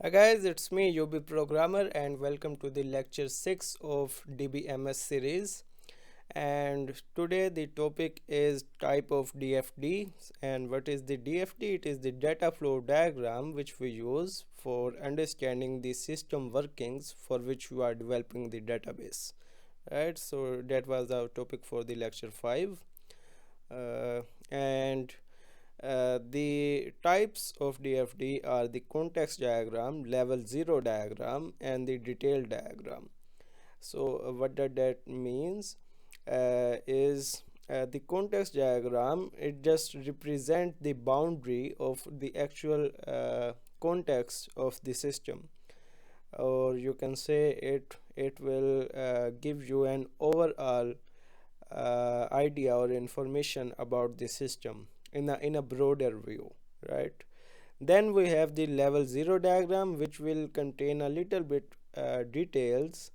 Hi guys, it's me UB Programmer and welcome to the lecture 6 of DBMS series. And today the topic is type of DFD. And what is the DFD? It is the data flow diagram which we use for understanding the system workings for which we are developing the database. Right, so that was our topic for the lecture 5. And the types of DFD are the context diagram, level 0 diagram, and the detail diagram. So, what that means is the context diagram, it just represents the boundary of the actual context of the system, or you can say it will give you an overall idea or information about the system in a broader view, right? Then we have the level 0 diagram, which will contain a little bit details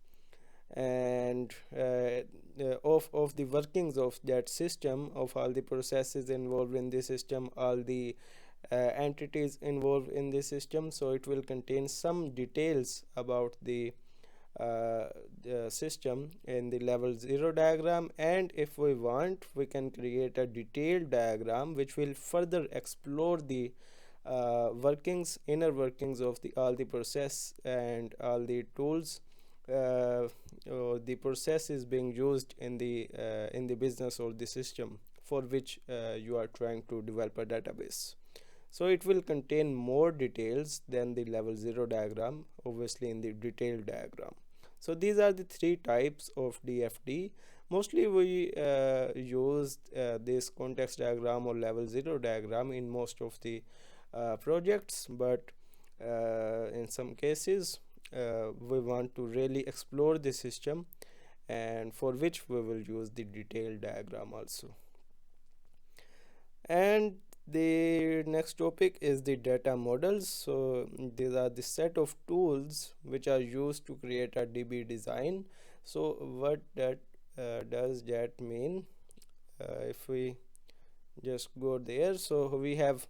and of the workings of that system, of all the processes involved in the system, all the entities involved in the system. So it will contain some details about the system in the level 0 diagram, and if we want, we can create a detailed diagram which will further explore the inner workings of the all the process and all the tools or the process is being used in the business or the system for which you are trying to develop a database. So it will contain more details than the level 0 diagram, obviously, in the detailed diagram. So these are the three types of DFD. Mostly we use this context diagram or level 0 diagram in most of the projects, but in some cases we want to really explore the system, and for which we will use the detailed diagram also. And the next topic is the data models. So these are the set of tools which are used to create a DB design. So what that does that mean? If we just go there, so we have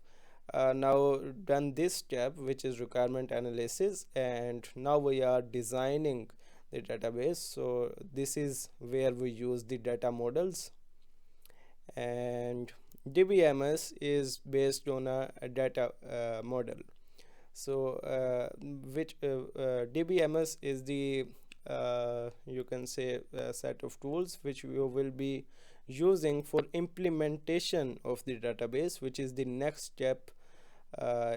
now done this step, which is requirement analysis, and now we are designing the database. So this is where we use the data models, and DBMS is based on a data model. So DBMS is the you can say set of tools which we will be using for implementation of the database, which is the next step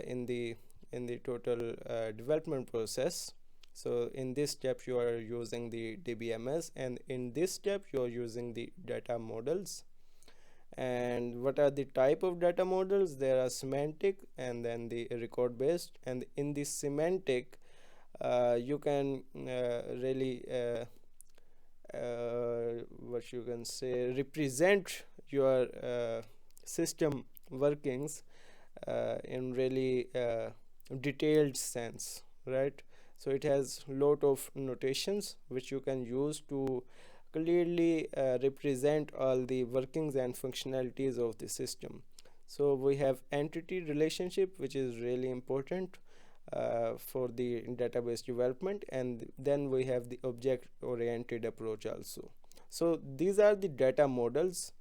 in the total development process. So in this step you are using the DBMS, and in this step you are using the data models. And what are the type of data models? There are semantic and then the record based. And in the semantic you can really what you can say, represent your system workings in really detailed sense, right? So it has lot of notations which you can use to clearly represent all the workings and functionalities of the system. So we have entity relationship, which is really important for the database development, and then we have the object oriented approach also. So these are the data models,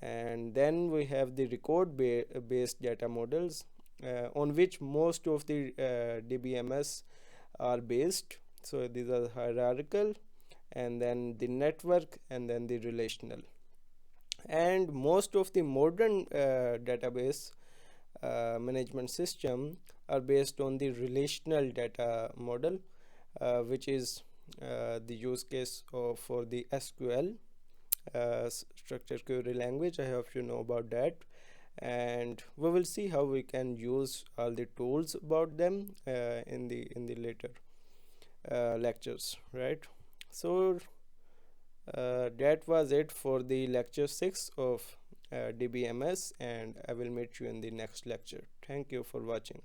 and then we have the record based data models on which most of the DBMS are based. So these are hierarchical, and then the network, and then the relational. And most of the modern database management system are based on the relational data model, which is the use case for the SQL, structured query language. I hope you know about that, and we will see how we can use all the tools about them in the later lectures, right? So that was it for the lecture 6 of DBMS, and I will meet you in the next lecture. Thank you for watching.